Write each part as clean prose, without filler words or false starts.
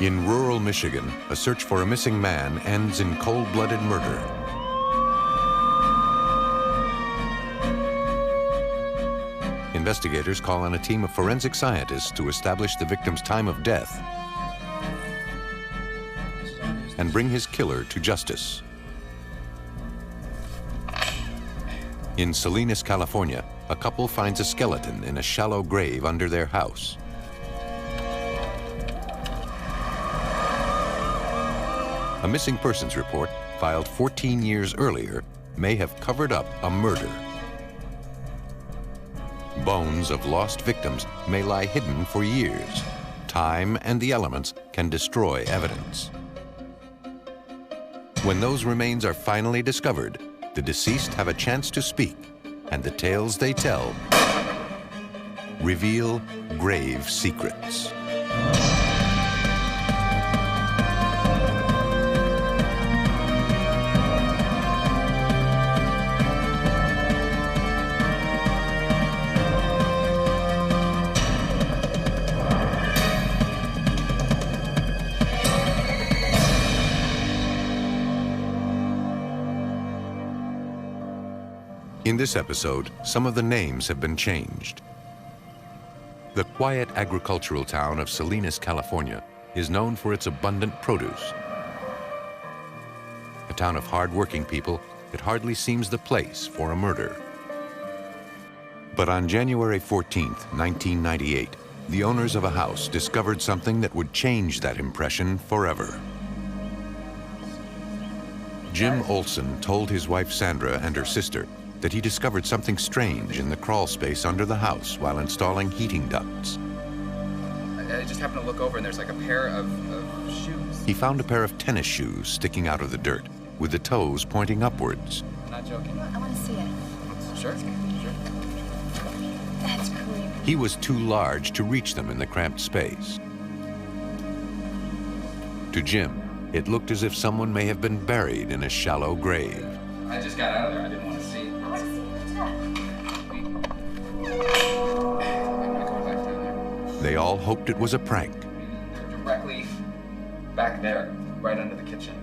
In rural Michigan, a search for a missing man ends in cold-blooded murder. Investigators call on a team of forensic scientists to establish the victim's time of death and bring his killer to justice. In Salinas, California, a couple finds a skeleton in a shallow grave under their house. A missing persons report, filed 14 years earlier, may have covered up a murder. Bones of lost victims may lie hidden for years. Time and the elements can destroy evidence. When those remains are finally discovered, the deceased have a chance to speak, and the tales they tell reveal grave secrets. In this episode, some of the names have been changed. The quiet agricultural town of Salinas, California, is known for its abundant produce. A town of hard-working people, it hardly seems the place for a murder. But on January 14th, 1998, the owners of a house discovered something that would change that impression forever. Jim Olson told his wife Sandra and her sister that he discovered something strange in the crawl space under the house while installing heating ducts. I just happened to look over and there's like a pair of shoes. He found a pair of tennis shoes sticking out of the dirt, with the toes pointing upwards. I'm not joking. I want to see it. Sure. That's creepy. He was too large to reach them in the cramped space. To Jim, it looked as if someone may have been buried in a shallow grave. I just got out of there. I didn't want to see. I want to see the They all hoped it was a prank. They're directly back there, right under the kitchen.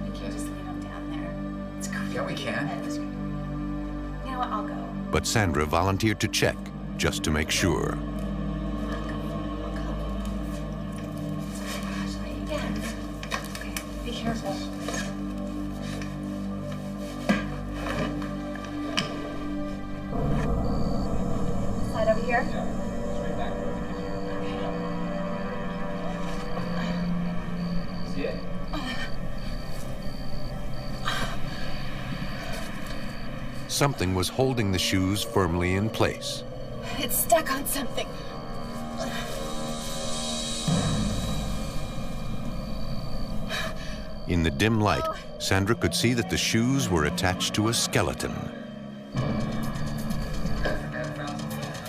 We can't just leave them down there. It's creepy. Yeah, we can. You know what? I'll go. But Sandra volunteered to check, just to make sure. I'll go. Flashlight again. Okay, be careful. Slide over here. Straight back towards the kitchen. See it? Something was holding the shoes firmly in place. It's stuck on something. In the dim light, Sandra could see that the shoes were attached to a skeleton.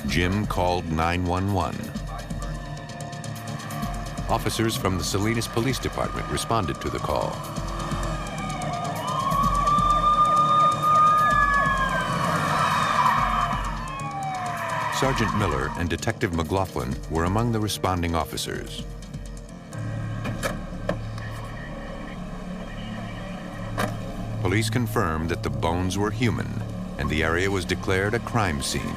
Jim called 911. Officers from the Salinas Police Department responded to the call. Sergeant Miller and Detective McLaughlin were among the responding officers. Police confirmed that the bones were human, and the area was declared a crime scene.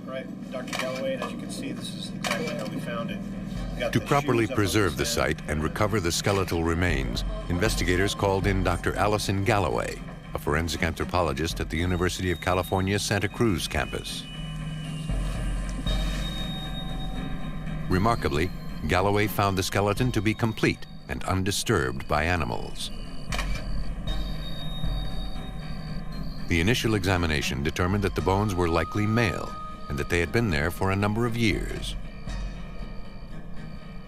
Right, Dr. Galloway, as you can see, this is exactly how we found it. To properly preserve the site and recover the skeletal remains, investigators called in Dr. Allison Galloway, a forensic anthropologist at the University of California, Santa Cruz campus. Remarkably, Galloway found the skeleton to be complete and undisturbed by animals. The initial examination determined that the bones were likely male and that they had been there for a number of years.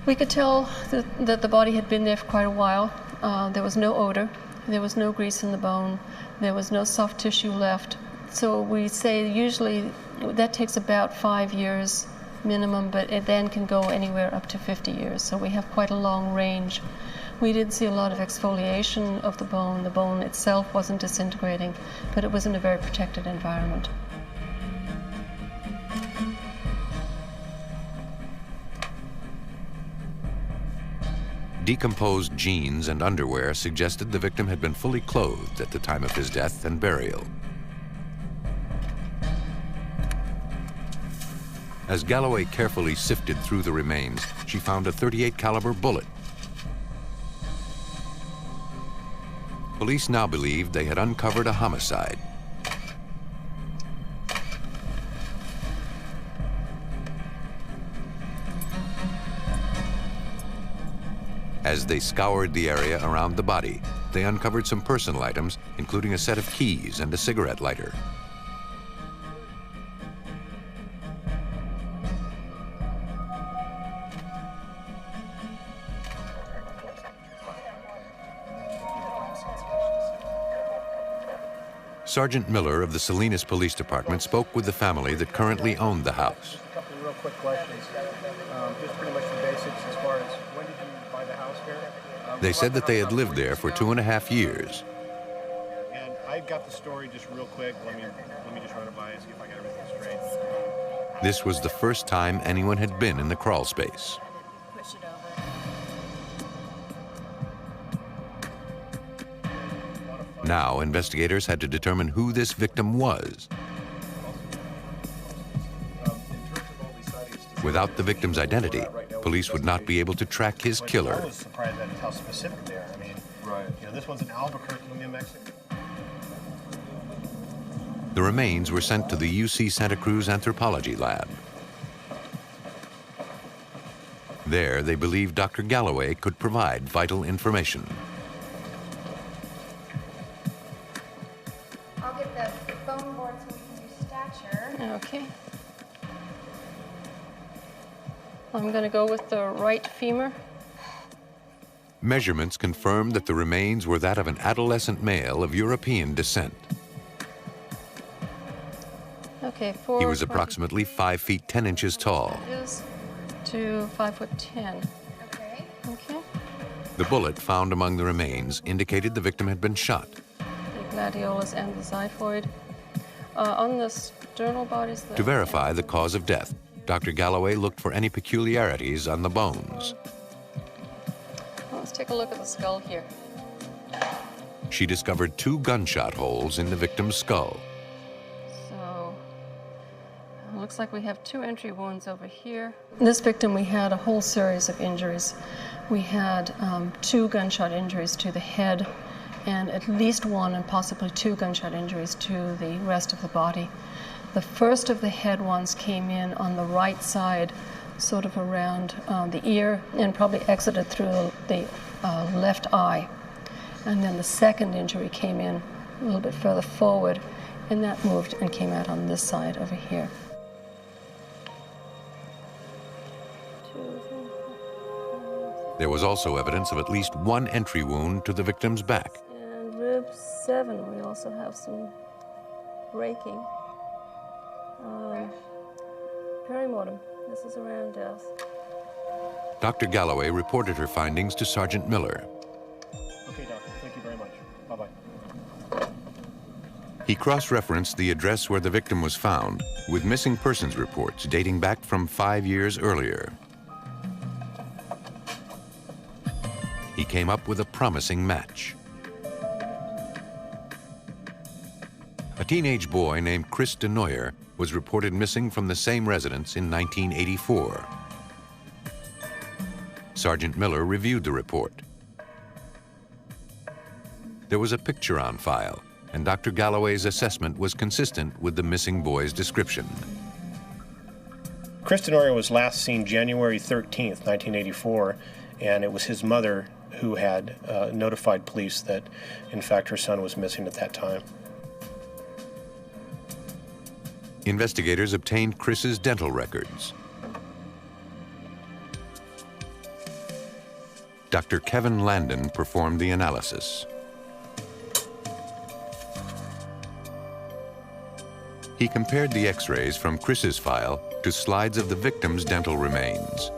We could tell that the body had been there for quite a while. There was no odor, there was no grease in the bone, there was no soft tissue left. So we say usually that takes about 5 years minimum, but it then can go anywhere up to 50 years. So we have quite a long range. We did see a lot of exfoliation of the bone. The bone itself wasn't disintegrating, but it was in a very protected environment. Decomposed jeans and underwear suggested the victim had been fully clothed at the time of his death and burial. As Galloway carefully sifted through the remains, she found a .38 caliber bullet. Police now believed they had uncovered a homicide. As they scoured the area around the body, they uncovered some personal items, including a set of keys and a cigarette lighter. Sergeant Miller of the Salinas Police Department spoke with the family that currently owned the house. A couple of real quick questions. Just pretty much the basics as far as when did you buy the house here? They said that they had lived there for 2.5 years. And I got the story just real quick. Let me just run it by and see if I got everything straight. This was the first time anyone had been in the crawl space. Push it over. Now, investigators had to determine who this victim was. Without the victim's identity, police would not be able to track his I killer. was surprised at how specific they are. I mean, this one's in Albuquerque, New Mexico. The remains were sent to the UC Santa Cruz Anthropology Lab. There, they believed Dr. Galloway could provide vital information. I'll get the bone board so we can do stature. Okay. I'm going to go with the right femur. Measurements confirmed that the remains were that of an adolescent male of European descent. Okay, He was approximately 5 feet 10 inches tall. To 5'10". Okay. Okay. The bullet found among the remains indicated the victim had been shot. The gladiolus and the xiphoid. On the sternal bodies. To verify the cause of death, Dr. Galloway looked for any peculiarities on the bones. Let's take a look at the skull here. She discovered 2 gunshot holes in the victim's skull. So, it looks like we have 2 entry wounds over here. This victim, we had a whole series of injuries. We had 2 gunshot injuries to the head, and at least 1 and possibly 2 gunshot injuries to the rest of the body. The first of the head ones came in on the right side, sort of around the ear, and probably exited through the left eye. And then the second injury came in a little bit further forward, and that moved and came out on this side over here. There was also evidence of at least 1 entry wound to the victim's back. And rib 7, we also have some breaking. Perimortem, this is around death. Dr. Galloway reported her findings to Sergeant Miller. Okay, doctor. Thank you very much. Bye-bye. He cross-referenced the address where the victim was found with missing persons reports dating back from 5 years earlier. He came up with a promising match. A teenage boy named Chris DeNoyer was reported missing from the same residence in 1984. Sergeant Miller reviewed the report. There was a picture on file, and Dr. Galloway's assessment was consistent with the missing boy's description. Chris DeNoyer was last seen January 13th, 1984, and it was his mother who had notified police that, in fact, her son was missing at that time. Investigators obtained Chris's dental records. Dr. Kevin Landon performed the analysis. He compared the X-rays from Chris's file to slides of the victim's dental remains.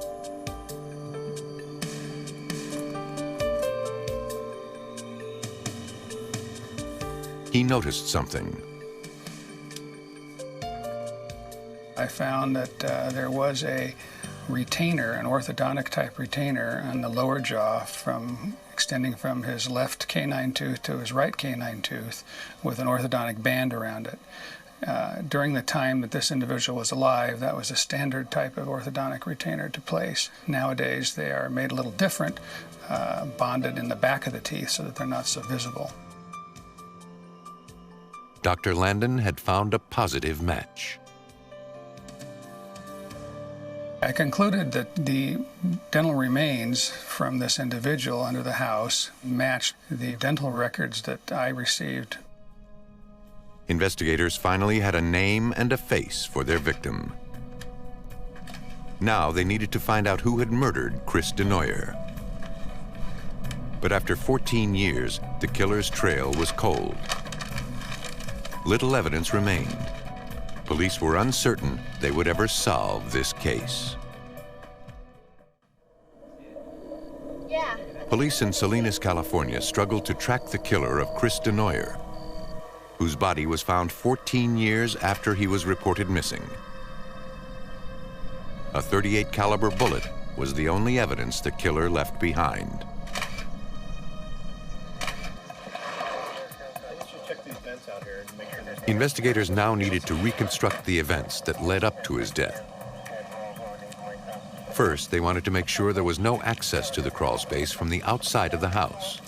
He noticed something. I found that there was a retainer, an orthodontic type retainer on the lower jaw extending from his left canine tooth to his right canine tooth with an orthodontic band around it. During the time that this individual was alive, that was a standard type of orthodontic retainer to place. Nowadays they are made a little different, bonded in the back of the teeth so that they're not so visible. Dr. Landon had found a positive match. I concluded that the dental remains from this individual under the house matched the dental records that I received. Investigators finally had a name and a face for their victim. Now they needed to find out who had murdered Chris Denoyer. But after 14 years, the killer's trail was cold. Little evidence remained. Police were uncertain they would ever solve this case. Police in Salinas, California struggled to track the killer of Chris Denoyer, whose body was found 14 years after he was reported missing. A .38 caliber bullet was the only evidence the killer left behind. Investigators now needed to reconstruct the events that led up to his death. First, they wanted to make sure there was no access to the crawl space from the outside of the house.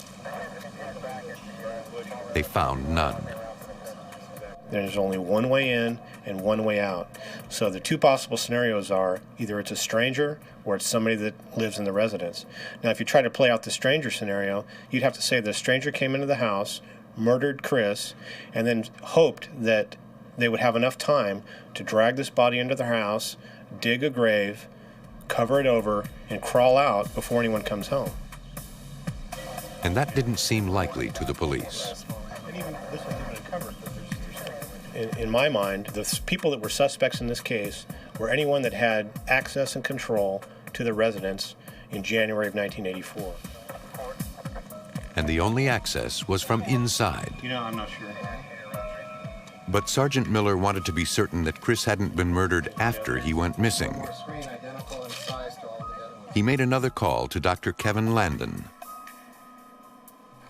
They found none. There's only one way in and one way out. So the two possible scenarios are either it's a stranger or it's somebody that lives in the residence. Now, if you try to play out the stranger scenario, you'd have to say the stranger came into the house, murdered Chris, and then hoped that they would have enough time to drag this body into their house, dig a grave, cover it over, and crawl out before anyone comes home. And that didn't seem likely to the police. In my mind, the people that were suspects in this case were anyone that had access and control to the residence in January of 1984. And the only access was from inside. I'm not sure. But Sergeant Miller wanted to be certain that Chris hadn't been murdered after he went missing. He made another call to Dr. Kevin Landon.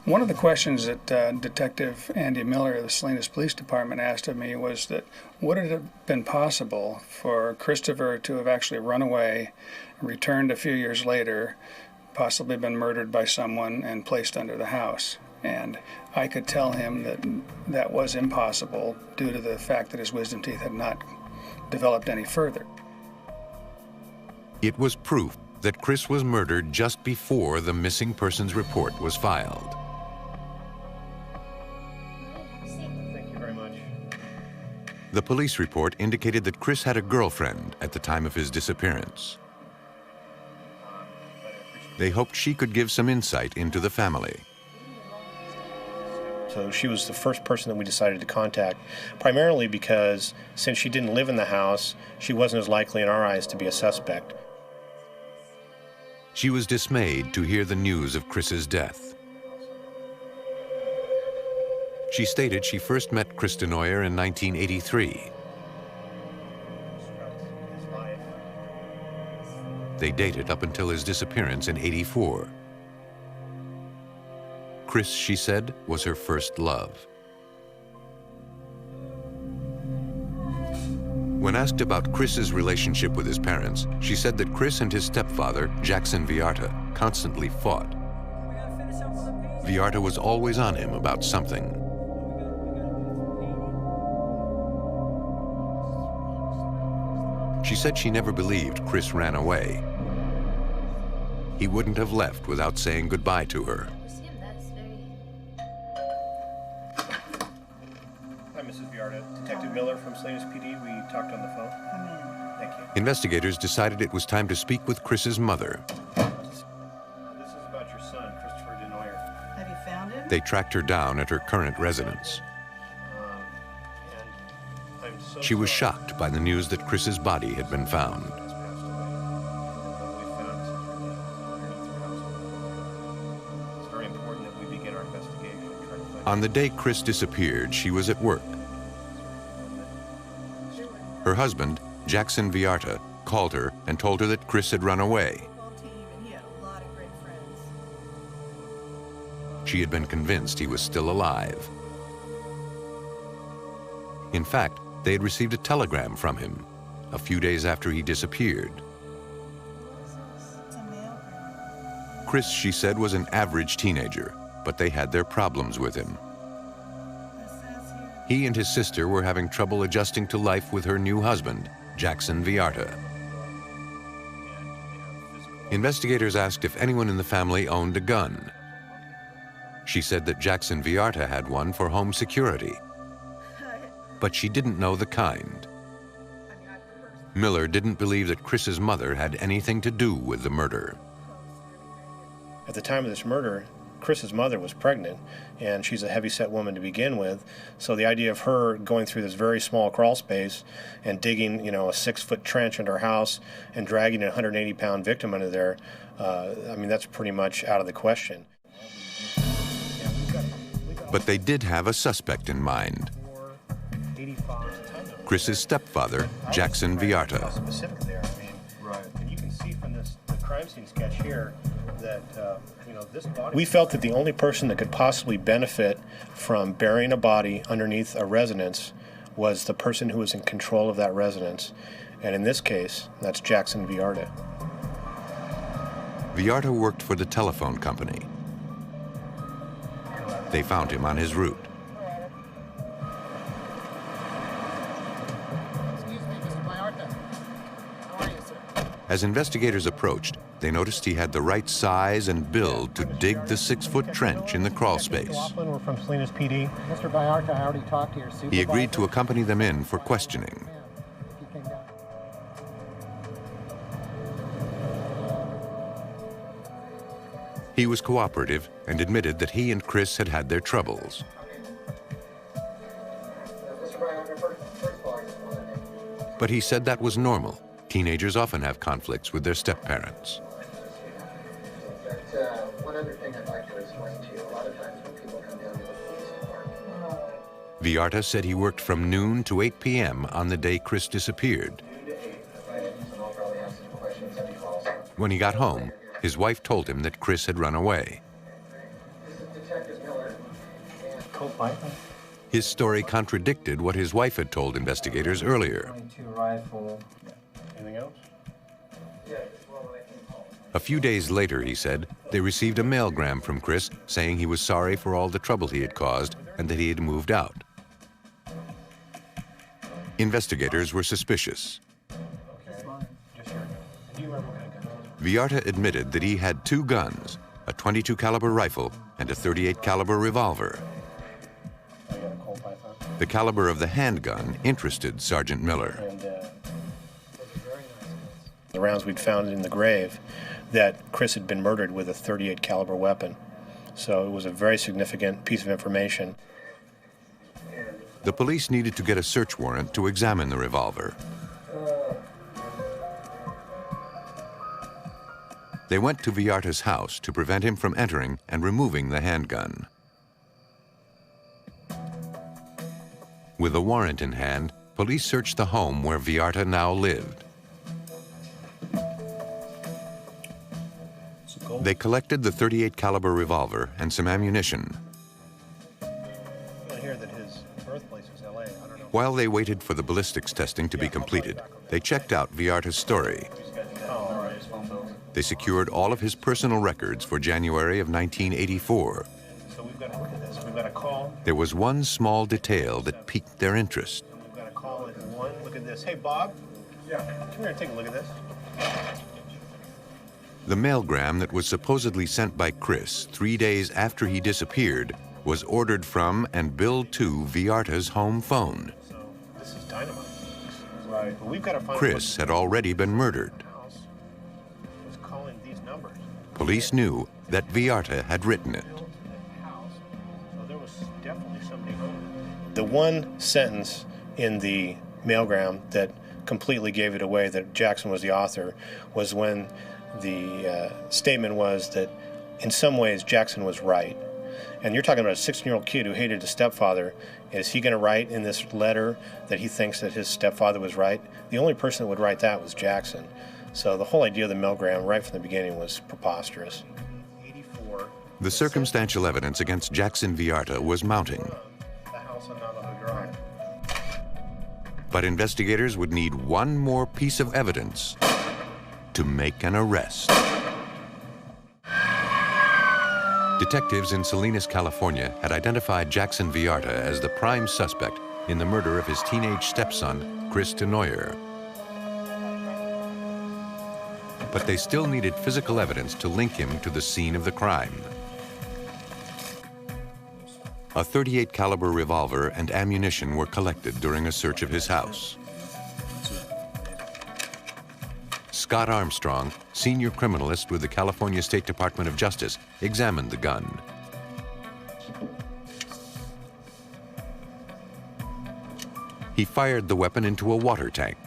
One of the questions that Detective Andy Miller of the Salinas Police Department asked of me was that would it have been possible for Christopher to have actually run away, returned a few years later, possibly been murdered by someone and placed under the house? And I could tell him that that was impossible due to the fact that his wisdom teeth had not developed any further. It was proof that Chris was murdered just before the missing persons report was filed. Thank you very much. The police report indicated that Chris had a girlfriend at the time of his disappearance. They hoped she could give some insight into the family. So she was the first person that we decided to contact, primarily because since she didn't live in the house, she wasn't as likely in our eyes to be a suspect. She was dismayed to hear the news of Chris's death. She stated she first met Chris Denoyer in 1983. They dated up until his disappearance in '84. Chris, she said, was her first love. When asked about Chris's relationship with his parents, she said that Chris and his stepfather, Jackson Viarta, constantly fought. Viarta was always on him about something. She said she never believed Chris ran away. He wouldn't have left without saying goodbye to her. Hi, Mrs. Viarta. Detective Miller from Salinas PD. We talked on the phone. Thank you. Investigators decided it was time to speak with Chris's mother. This is about your son, Christopher Denoyer. Have you found him? They tracked her down at her current residence. And I'm she was shocked by the news that Chris's body had been found. On the day Chris disappeared, she was at work. Her husband, Jackson Villarta, called her and told her that Chris had run away. She had been convinced he was still alive. In fact, they had received a telegram from him a few days after he disappeared. Chris, she said, was an average teenager, but they had their problems with him. He and his sister were having trouble adjusting to life with her new husband, Jackson Villarta. Investigators asked if anyone in the family owned a gun. She said that Jackson Villarta had one for home security, but she didn't know the kind. Miller didn't believe that Chris's mother had anything to do with the murder. At the time of this murder, Chris's mother was pregnant, and she's a heavy-set woman to begin with, so the idea of her going through this very small crawl space and digging, a 6-foot trench under her house and dragging a 180-pound victim under there, that's pretty much out of the question. But they did have a suspect in mind. Chris's stepfather, Jackson Villarta. And you can see from the crime scene sketch here that this body. We felt that the only person that could possibly benefit from burying a body underneath a residence was the person who was in control of that residence, and in this case, that's Jackson Villarta. Villarta worked for the telephone company. They found him on his route. Excuse me, Mr. Villarta. How are you, sir? As investigators approached, they noticed he had the right size and build to dig the 6-foot trench in the crawl space. We're from Salinas PD. Mr. Villarta, I already talked to your supervisor. He agreed to accompany them in for questioning. He was cooperative and admitted that he and Chris had had their troubles. But he said that was normal. Teenagers often have conflicts with their step-parents. One other thing I'd like to explain to you, a lot of times when people come down to the police department. Villarta said he worked from noon to 8 p.m. on the day Chris disappeared. When he got home, his wife told him that Chris had run away. This is Detective Miller. His story contradicted what his wife had told investigators earlier. Anything else? A few days later, he said, they received a mailgram from Chris saying he was sorry for all the trouble he had caused and that he had moved out. Investigators were suspicious. Villarta admitted that he had 2 guns, a .22 caliber rifle and a .38 caliber revolver. The caliber of the handgun interested Sergeant Miller. The rounds we'd found in the grave, that Chris had been murdered with a .38 caliber weapon. So it was a very significant piece of information. The police needed to get a search warrant to examine the revolver. They went to Villarta's house to prevent him from entering and removing the handgun. With a warrant in hand, police searched the home where Villarta now lived. They collected the .38 caliber revolver and some ammunition. While they waited for the ballistics testing to be completed, they checked out Villarta's story. They secured all of his personal records for January of 1984. So we've got to look at this. We've got a call. There was one small detail that piqued their interest. We've got a call at 1. Look at this. Hey, Bob. Yeah. Come here and take a look at this. The mailgram that was supposedly sent by Chris 3 days after he disappeared was ordered from and billed to Villarta's home phone. So this is dynamite. Right. But we've got to find Chris had already been murdered. Was calling these numbers. Police knew that Villarta had written it. So there was definitely somebody home. The one sentence in the mailgram that completely gave it away that Jackson was the author was when the statement was that in some ways Jackson was right. And you're talking about a 16-year-old kid who hated his stepfather. Is he going to write in this letter that he thinks that his stepfather was right? The only person that would write that was Jackson. So the whole idea of the mailgram right from the beginning was preposterous. The circumstantial evidence against Jackson Villarta was mounting. The house on Navajo Drive. But investigators would need one more piece of evidence to make an arrest. Detectives in Salinas, California had identified Jackson Villarta as the prime suspect in the murder of his teenage stepson, Chris Denoyer. But they still needed physical evidence to link him to the scene of the crime. A .38 caliber revolver and ammunition were collected during a search of his house. Scott Armstrong, senior criminalist with the California State Department of Justice, examined the gun. He fired the weapon into a water tank.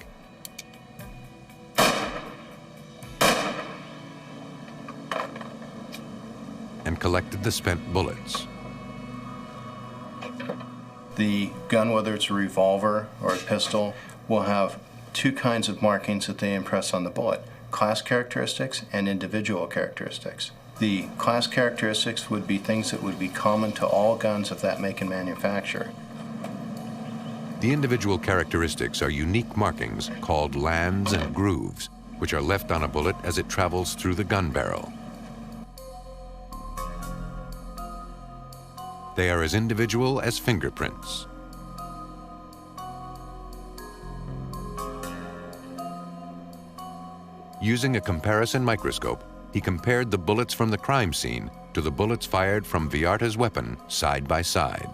And collected the spent bullets. The gun, whether it's a revolver or a pistol, will have two kinds of markings that they impress on the bullet: class characteristics and individual characteristics. The class characteristics would be things that would be common to all guns of that make and manufacture. The individual characteristics are unique markings called lands and grooves, which are left on a bullet as it travels through the gun barrel. They are as individual as fingerprints. Using a comparison microscope, he compared the bullets from the crime scene to the bullets fired from Villarta's weapon side by side.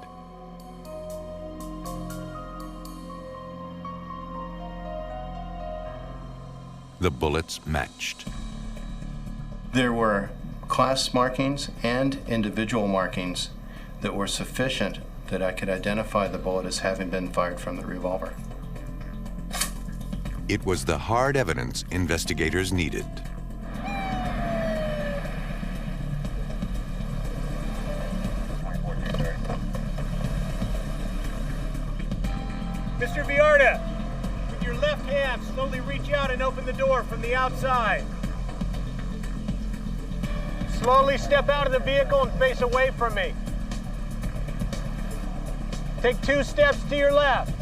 The bullets matched. There were class markings and individual markings that were sufficient that I could identify the bullet as having been fired from the revolver. It was the hard evidence investigators needed. Mr. Villarta, with your left hand, slowly reach out and open the door from the outside. Slowly step out of the vehicle and face away from me. Take 2 steps to your left.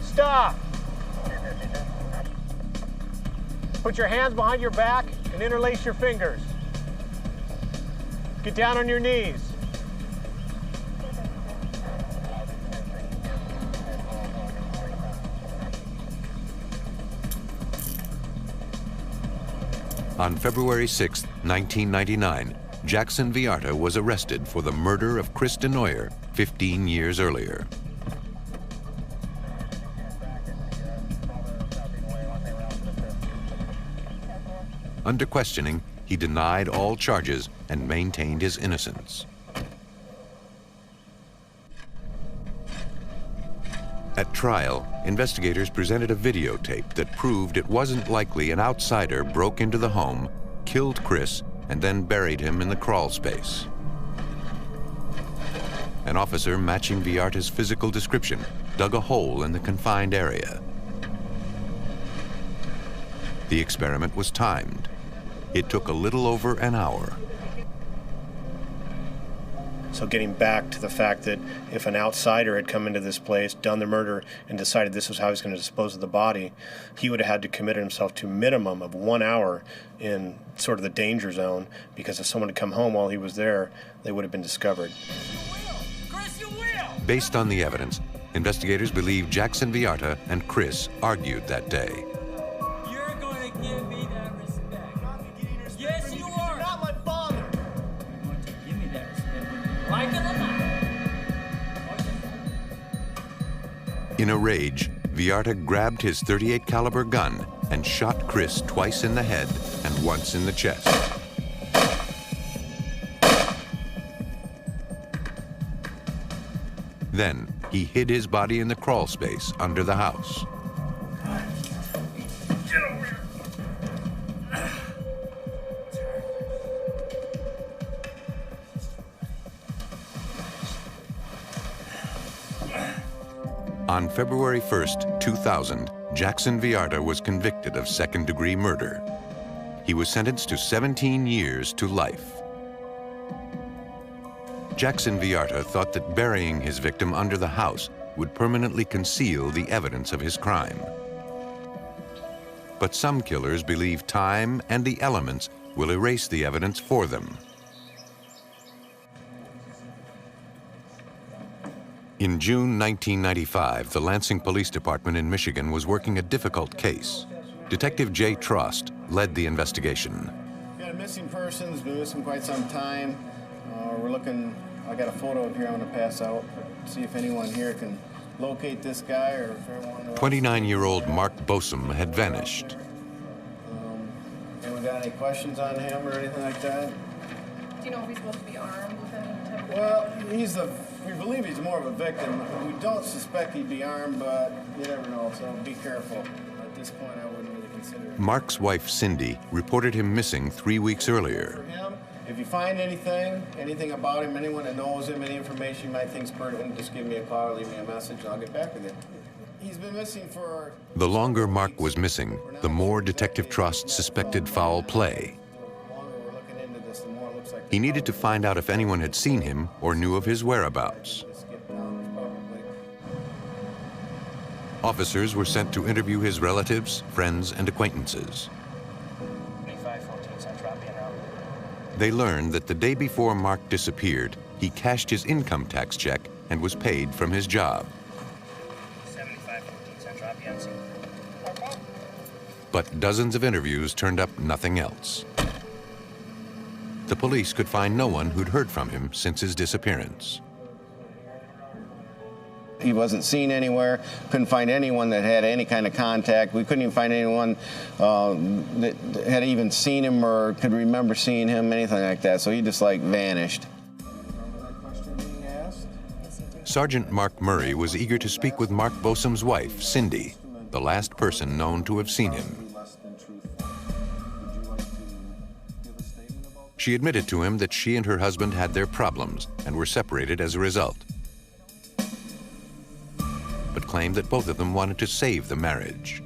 Stop. Put your hands behind your back and interlace your fingers. Get down on your knees. On February 6, 1999, Jackson Villarta was arrested for the murder of Chris Denoyer 15 years earlier. Under questioning, he denied all charges and maintained his innocence. At trial, investigators presented a videotape that proved it wasn't likely an outsider broke into the home, killed Chris, and then buried him in the crawl space. An officer matching Villarta's physical description dug a hole in the confined area. The experiment was timed. It took a little over an hour. So getting back to the fact that if an outsider had come into this place, done the murder, and decided this was how he was going to dispose of the body, he would have had to commit himself to a minimum of 1 hour in sort of the danger zone, because if someone had come home while he was there, they would have been discovered. Based on the evidence, investigators believe Jackson Villarta and Chris argued that day. You're going to give me that respect. Yes, you are. You're not my father. You're going to give me that respect. Like it or not. In a rage, Villarta grabbed his .38 caliber gun and shot Chris twice in the head and once in the chest. Then, he hid his body in the crawl space under the house. On February 1st, 2000, Jackson Villarta was convicted of second-degree murder. He was sentenced to 17 years to life. Jackson Villarta thought that burying his victim under the house would permanently conceal the evidence of his crime. But some killers believe time and the elements will erase the evidence for them. In June 1995, the Lansing Police Department in Michigan was working a difficult case. Detective Jay Trost led the investigation. Got a missing person, has been missing quite some time. We're looking, I got a photo of here I'm going to pass out, see if anyone here can locate this guy or if everyone else. 29-year-old Mark Bosom had vanished. Anyone got any questions on him or anything like that? Do you know if he's supposed to be armed with any type of... Well, we believe he's more of a victim. We don't suspect he'd be armed, but you never know, so be careful. At this point, I wouldn't really consider it. Mark's wife, Cindy, reported him missing 3 weeks earlier. For him, if you find anything about him, anyone that knows him, any information you might think is pertinent, just give me a call or leave me a message, and I'll get back with you. He's been missing for... The longer Mark was missing, the more Detective Trost suspected foul play. He needed to find out if anyone had seen him or knew of his whereabouts. Officers were sent to interview his relatives, friends, and acquaintances. They learned that the day before Mark disappeared, he cashed his income tax check and was paid from his job. But dozens of interviews turned up nothing else. The police could find no one who'd heard from him since his disappearance. He wasn't seen anywhere, couldn't find anyone that had any kind of contact. We couldn't even find anyone that had even seen him or could remember seeing him, anything like that. So he just like vanished. Sergeant Mark Murray was eager to speak with Mark Bosom's wife, Cindy, the last person known to have seen him. She admitted to him that she and her husband had their problems and were separated as a result, but claimed that both of them wanted to save the marriage.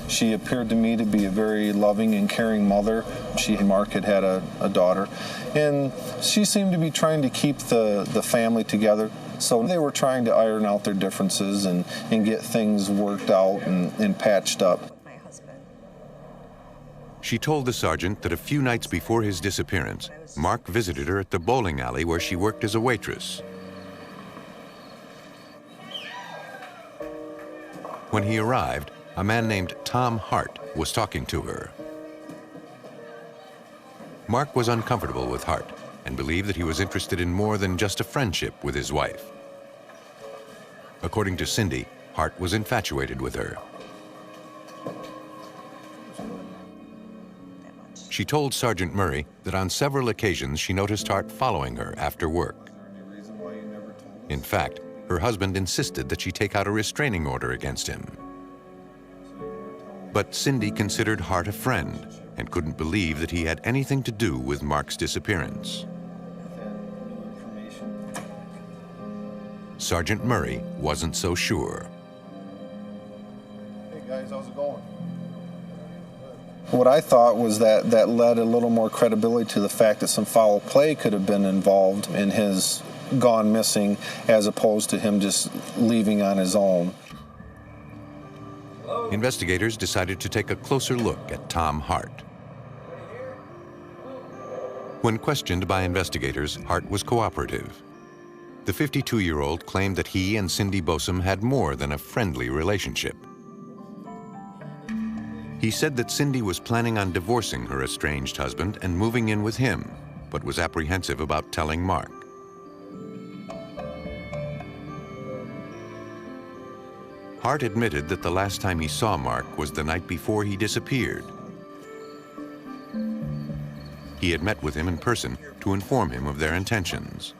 She appeared to me to be a very loving and caring mother. She and Mark had a daughter, and she seemed to be trying to keep the family together. So they were trying to iron out their differences and get things worked out and patched up. She told the sergeant that a few nights before his disappearance, Mark visited her at the bowling alley where she worked as a waitress. When he arrived, a man named Tom Hart was talking to her. Mark was uncomfortable with Hart and believed that he was interested in more than just a friendship with his wife. According to Cindy, Hart was infatuated with her. She told Sergeant Murray that on several occasions she noticed Hart following her after work. In fact, her husband insisted that she take out a restraining order against him. But Cindy considered Hart a friend and couldn't believe that he had anything to do with Mark's disappearance. Sergeant Murray wasn't so sure. Hey guys, how's it going? What I thought was that led a little more credibility to the fact that some foul play could have been involved in his gone missing as opposed to him just leaving on his own. Investigators decided to take a closer look at Tom Hart. When questioned by investigators, Hart was cooperative. The 52-year-old claimed that he and Cindy Bosom had more than a friendly relationship. He said that Cindy was planning on divorcing her estranged husband and moving in with him, but was apprehensive about telling Mark. Hart admitted that the last time he saw Mark was the night before he disappeared. he had met with him in person to inform him of their intentions.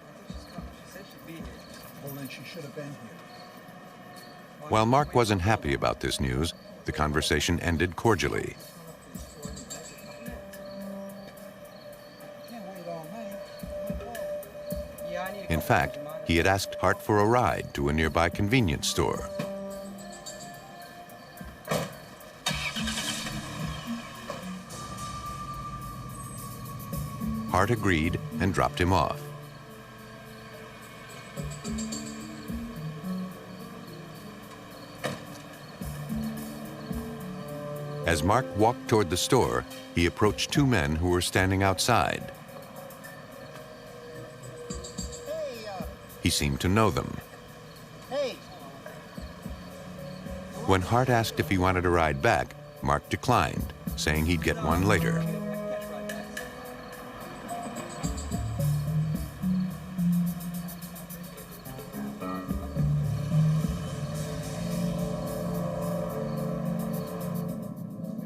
While Mark wasn't happy about this news, the conversation ended cordially. In fact, he had asked Hart for a ride to a nearby convenience store. Hart agreed and dropped him off. As Mark walked toward the store, he approached two men who were standing outside. He seemed to know them. When Hart asked if he wanted a ride back, Mark declined, saying he'd get one later.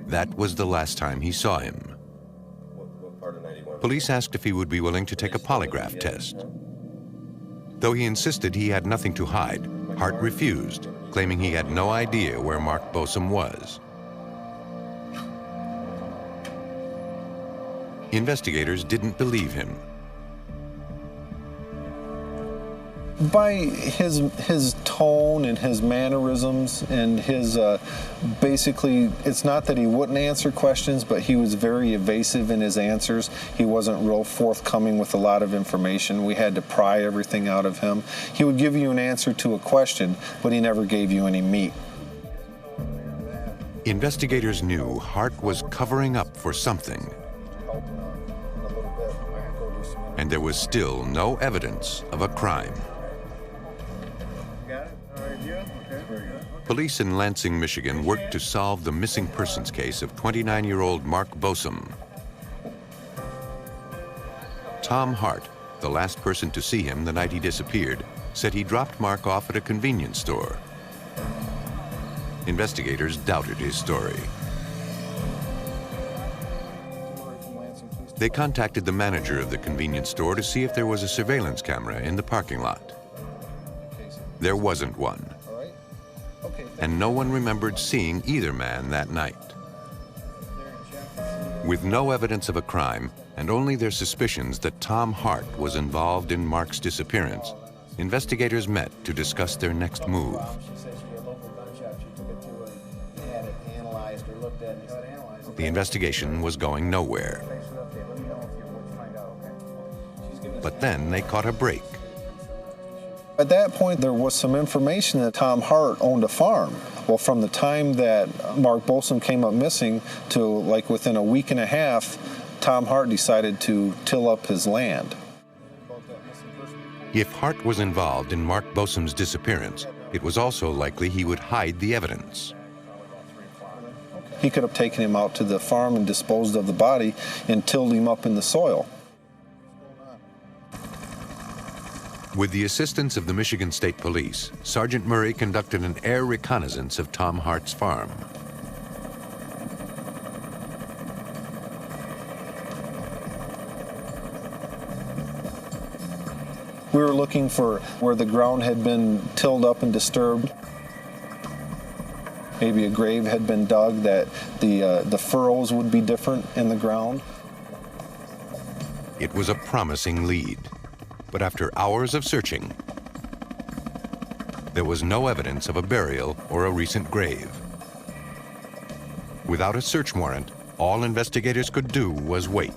That was the last time he saw him. Police asked if he would be willing to take a polygraph test. Though he insisted he had nothing to hide, Hart refused, claiming he had no idea where Mark Bosom was. Investigators didn't believe him. By his tone and his mannerisms and his basically, it's not that he wouldn't answer questions, but he was very evasive in his answers. He wasn't real forthcoming with a lot of information. We had to pry everything out of him. He would give you an answer to a question, but he never gave you any meat. Investigators knew Hart was covering up for something. And there was still no evidence of a crime. Police in Lansing, Michigan worked to solve the missing persons case of 29-year-old Mark Bosom. Tom Hart, the last person to see him the night he disappeared, said he dropped Mark off at a convenience store. Investigators doubted his story. They contacted the manager of the convenience store to see if there was a surveillance camera in the parking lot. There wasn't one. And no one remembered seeing either man that night. With no evidence of a crime and only their suspicions that Tom Hart was involved in Mark's disappearance, investigators met to discuss their next move. The investigation was going nowhere. But then they caught a break. At that point, there was some information that Tom Hart owned a farm. Well, from the time that Mark Bosom came up missing to like within a week and a half, Tom Hart decided to till up his land. If Hart was involved in Mark Bosom's disappearance, it was also likely he would hide the evidence. He could have taken him out to the farm and disposed of the body and tilled him up in the soil. With the assistance of the Michigan State Police, Sergeant Murray conducted an air reconnaissance of Tom Hart's farm. We were looking for where the ground had been tilled up and disturbed. Maybe a grave had been dug, that the furrows would be different in the ground. It was a promising lead. But after hours of searching, there was no evidence of a burial or a recent grave. Without a search warrant, all investigators could do was wait.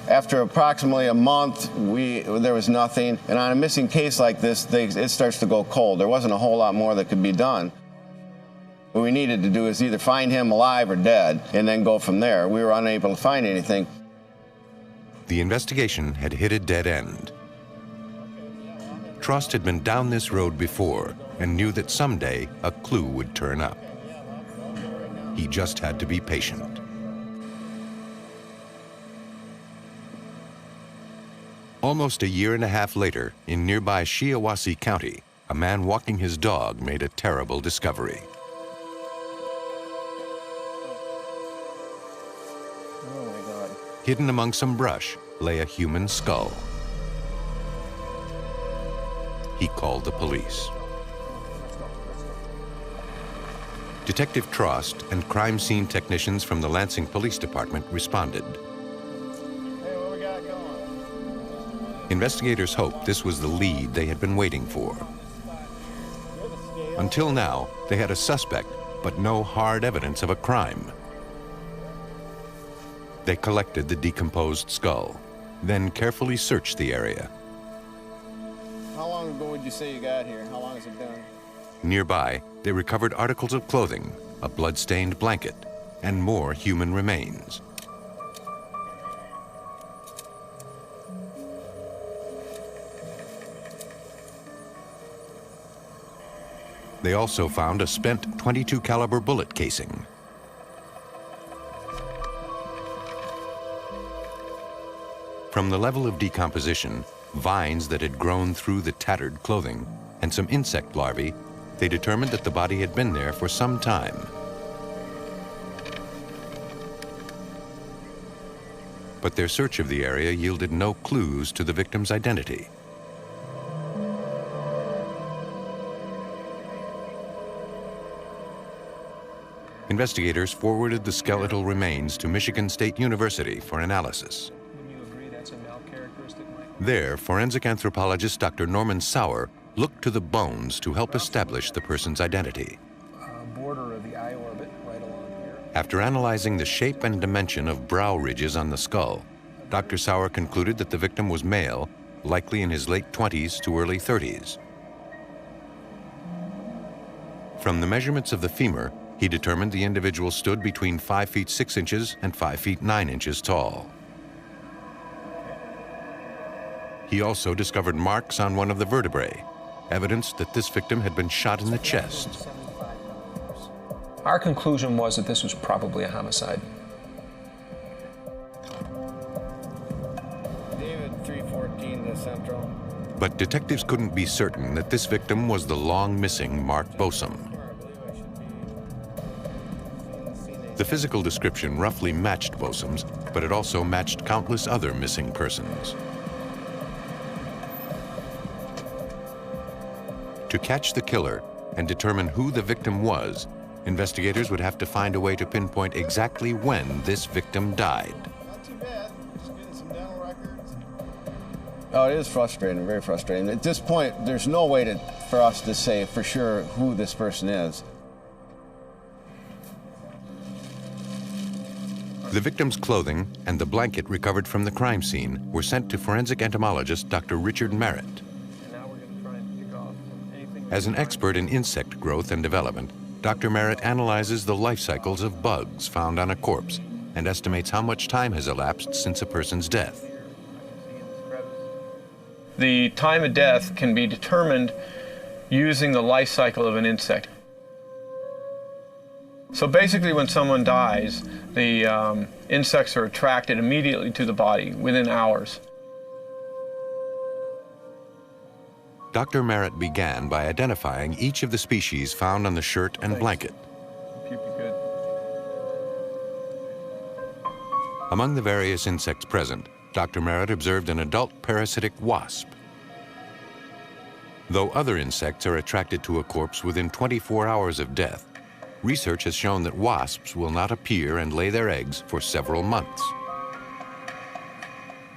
After approximately a month, there was nothing. And on a missing case like this, it starts to go cold. There wasn't a whole lot more that could be done. What we needed to do is either find him alive or dead, and then go from there. We were unable to find anything. The investigation had hit a dead end. Trost had been down this road before and knew that someday a clue would turn up. He just had to be patient. Almost a year and a half later, in nearby Shiawassee County, a man walking his dog made a terrible discovery. hidden among some brush, lay a human skull. He called the police. Detective Trost and crime scene technicians from the Lansing Police Department responded. Investigators hoped this was the lead they had been waiting for. Until now, they had a suspect, but no hard evidence of a crime. They collected the decomposed skull, then carefully searched the area. How long ago would you say you got here? How long has it been? Nearby, they recovered articles of clothing, a blood-stained blanket, and more human remains. They also found a spent .22 caliber bullet casing. From the level of decomposition, vines that had grown through the tattered clothing, and some insect larvae, they determined that the body had been there for some time. But their search of the area yielded no clues to the victim's identity. Investigators forwarded the skeletal remains to Michigan State University for analysis. There, forensic anthropologist Dr. Norman Sauer looked to the bones to help establish the person's identity. Border of the eye orbit right along here. After analyzing the shape and dimension of brow ridges on the skull, Dr. Sauer concluded that the victim was male, likely in his late 20s to early 30s. From the measurements of the femur, he determined the individual stood between 5 feet 6 inches and 5 feet 9 inches tall. He also discovered marks on one of the vertebrae, evidence that this victim had been shot in the chest. Our conclusion was that this was probably a homicide. David, 314 to Central. But detectives couldn't be certain that this victim was the long-missing Mark Bosom. The physical description roughly matched Bosom's, but it also matched countless other missing persons. To catch the killer and determine who the victim was, investigators would have to find a way to pinpoint exactly when this victim died. Not too bad. Just getting some dental records. Oh, it is frustrating, very frustrating. At this point, there's no way for us to say for sure who this person is. The victim's clothing and the blanket recovered from the crime scene were sent to forensic entomologist Dr. Richard Merritt. As an expert in insect growth and development, Dr. Merritt analyzes the life cycles of bugs found on a corpse and estimates how much time has elapsed since a person's death. The time of death can be determined using the life cycle of an insect. So basically when someone dies, the insects are attracted immediately to the body within hours. Dr. Merritt began by identifying each of the species found on the shirt and blanket. Among the various insects present, Dr. Merritt observed an adult parasitic wasp. Though other insects are attracted to a corpse within 24 hours of death, research has shown that wasps will not appear and lay their eggs for several months.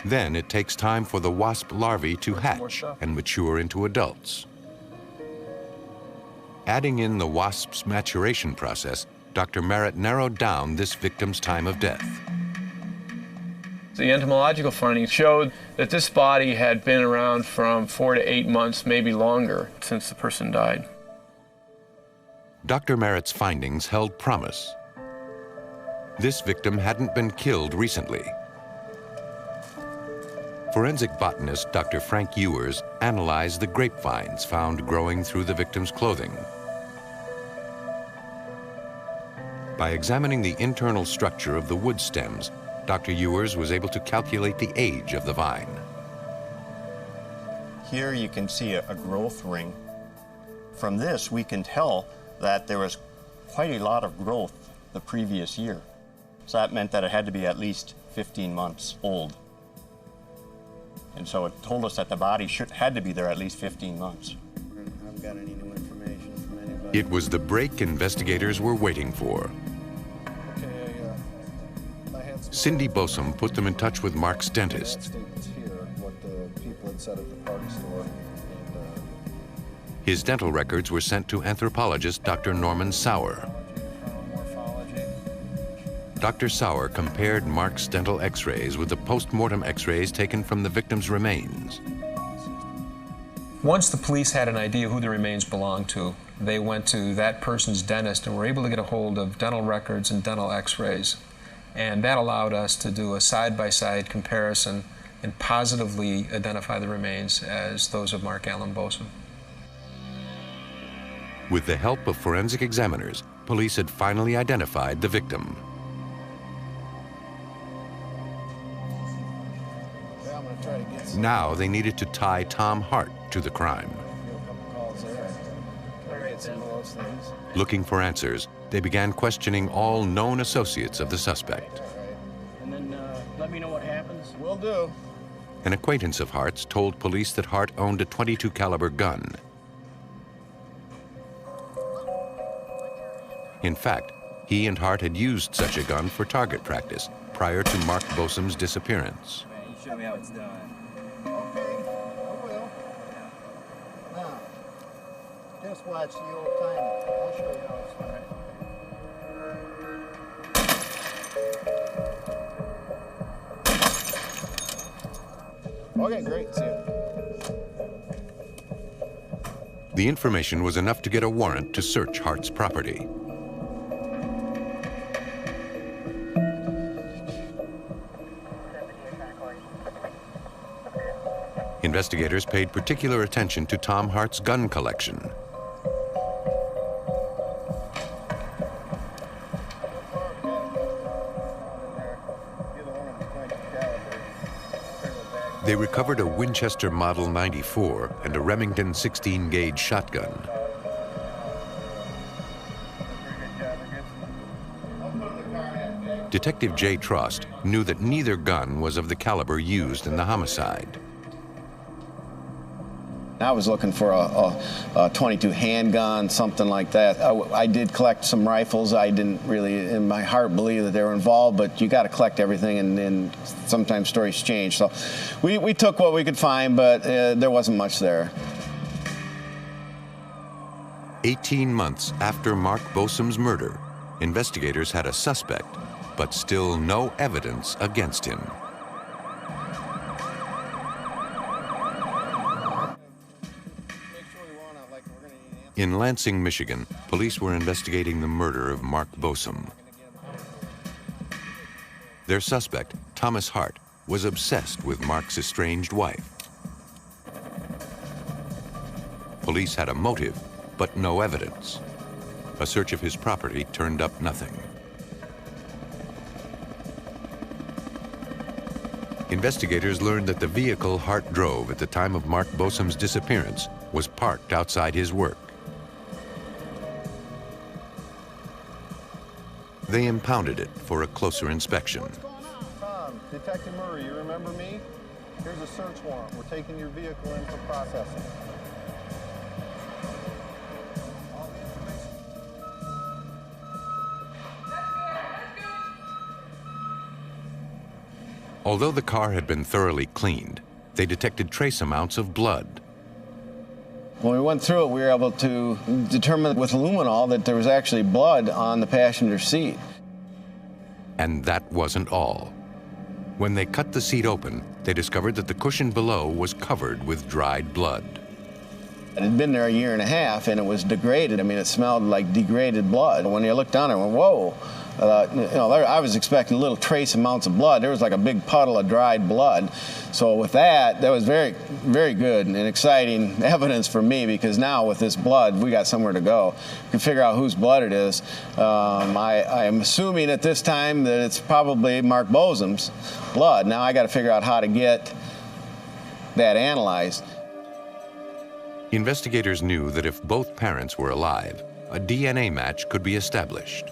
Then it takes time for the wasp larvae to hatch and mature into adults. Adding in the wasp's maturation process, Dr. Merritt narrowed down this victim's time of death. The entomological findings showed that this body had been around from 4 to 8 months, maybe longer, since the person died. Dr. Merritt's findings held promise. This victim hadn't been killed recently. Forensic botanist Dr. Frank Ewers analyzed the grapevines found growing through the victim's clothing. By examining the internal structure of the wood stems, Dr. Ewers was able to calculate the age of the vine. Here you can see a growth ring. From this, we can tell that there was quite a lot of growth the previous year. So that meant that it had to be at least 15 months old. And so it told us that the body had to be there at least 15 months. I haven't got any new information from anybody. It was the break investigators were waiting for. Cindy Bosom put them in touch with Mark's dentist. His dental records were sent to anthropologist Dr. Norman Sauer. Dr. Sauer compared Mark's dental x-rays with the post-mortem x-rays taken from the victim's remains. Once the police had an idea who the remains belonged to, they went to that person's dentist and were able to get a hold of dental records and dental x-rays. And that allowed us to do a side-by-side comparison and positively identify the remains as those of Mark Allen Bosom. With the help of forensic examiners, police had finally identified the victim. Now they needed to tie Tom Hart to the crime. Looking for answers, they began questioning all known associates of the suspect. And then let me know what happens. Will do. An acquaintance of Hart's told police that Hart owned a .22 caliber gun. In fact, he and Hart had used such a gun for target practice prior to Mark Bosom's disappearance. You show me how it's done. Okay, I will. Now, just watch the old timer. I'll show you how it's done. Okay, great. See you. The information was enough to get a warrant to search Hart's property. Investigators paid particular attention to Tom Hart's gun collection. They recovered a Winchester Model 94 and a Remington 16-gauge shotgun. Detective Jay Trost knew that neither gun was of the caliber used in the homicide. I was looking for a .22 handgun, something like that. I did collect some rifles. I didn't really, in my heart, believe that they were involved, but you got to collect everything, and sometimes stories change. So we took what we could find, but there wasn't much there. 18 months after Mark Bosom's murder, investigators had a suspect, but still no evidence against him. In Lansing, Michigan, police were investigating the murder of Mark Bosom. Their suspect, Thomas Hart, was obsessed with Mark's estranged wife. Police had a motive, but no evidence. A search of his property turned up nothing. Investigators learned that the vehicle Hart drove at the time of Mark Bosom's disappearance was parked outside his work. They impounded it for a closer inspection. What's going on? Tom, Detective Murray, you remember me? Here's a search warrant. We're taking your vehicle in for processing. Although the car had been thoroughly cleaned, they detected trace amounts of blood. When we went through it, we were able to determine with luminol that there was actually blood on the passenger seat. And that wasn't all. When they cut the seat open, they discovered that the cushion below was covered with dried blood. It had been there a year and a half, and it was degraded. I mean, it smelled like degraded blood. When you looked down there, I went, whoa. I was expecting little trace amounts of blood. There was like a big puddle of dried blood. So with that was very, very good and exciting evidence for me, because now with this blood, we got somewhere to go. We can figure out whose blood it is. I am assuming at this time that it's probably Mark Bosom's blood. Now I got to figure out how to get that analyzed. Investigators knew that if both parents were alive, a DNA match could be established.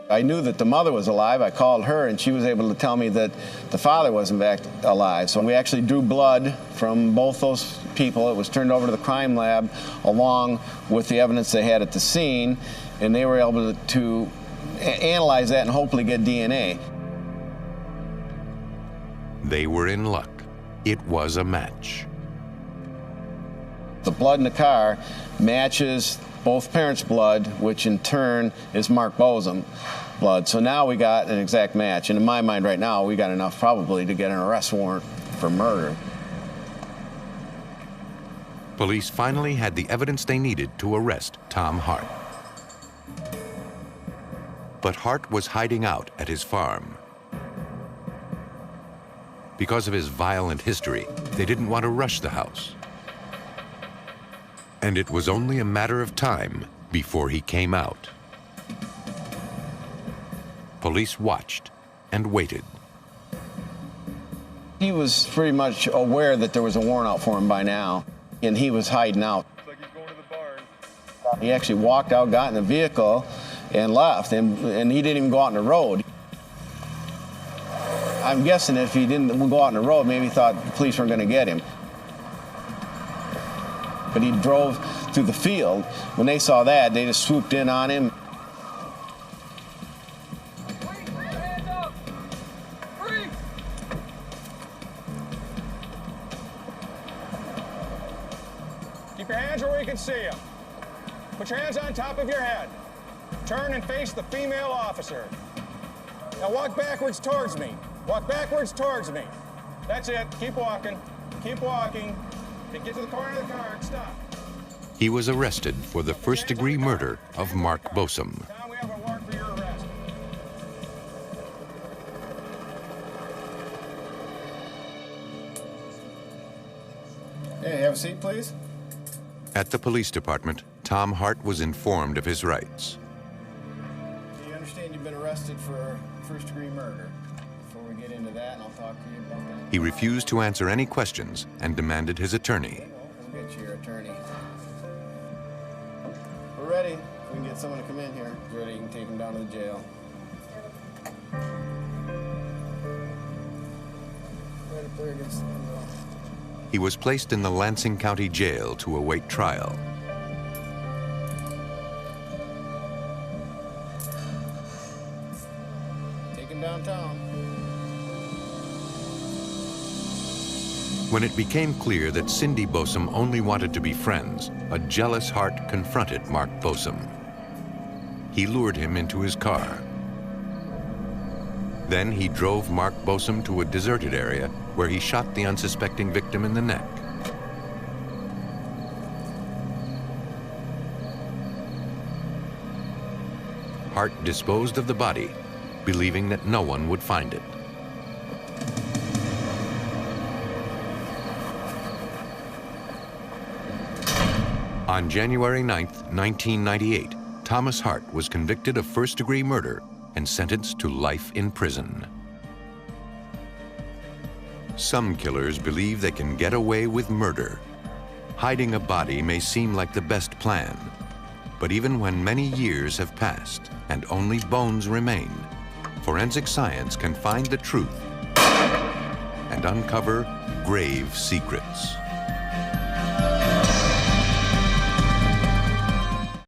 I knew that the mother was alive. I called her, and she was able to tell me that the father wasn't back alive. So we actually drew blood from both those people. It was turned over to the crime lab along with the evidence they had at the scene, and they were able to analyze that and hopefully get DNA. They were in luck. It was a match. The blood in the car matches both parents' blood, which in turn is Mark Bosom blood. So now we got an exact match. And in my mind right now, we got enough probably to get an arrest warrant for murder. Police finally had the evidence they needed to arrest Tom Hart. But Hart was hiding out at his farm. Because of his violent history, they didn't want to rush the house. And it was only a matter of time before he came out. Police watched and waited. He was pretty much aware that there was a warrant out for him by now, and he was hiding out. Looks like he's going to the barn. He actually walked out, got in the vehicle, and left, and he didn't even go out on the road. I'm guessing if he didn't go out on the road, maybe he thought the police weren't going to get him. But he drove through the field. When they saw that, they just swooped in on him. Keep your hands where we can see them. Put your hands on top of your head. Turn and face the female officer. Now walk backwards towards me. Walk backwards towards me. That's it. Keep walking. Keep walking. Get to the corner of the car and stop. He was arrested for the first-degree murder of Mark Bosom. Tom, we have a warrant for your arrest. Hey, have a seat, please. At the police department, Tom Hart was informed of his rights. Do you understand you've been arrested for first-degree murder? Before we get into that, I'll talk to you about that. He refused to answer any questions and demanded his attorney. We'll get you your attorney. We're ready. We can get someone to come in here. Ready, you can take him down to the jail. Right up there against the window. He was placed in the Lansing County Jail to await trial. Take him downtown. When it became clear that Cindy Bosom only wanted to be friends, a jealous Hart confronted Mark Bosom. He lured him into his car. Then he drove Mark Bosom to a deserted area where he shot the unsuspecting victim in the neck. Hart disposed of the body, believing that no one would find it. On January 9, 1998, Thomas Hart was convicted of first-degree murder and sentenced to life in prison. Some killers believe they can get away with murder. Hiding a body may seem like the best plan, but even when many years have passed and only bones remain, forensic science can find the truth and uncover grave secrets.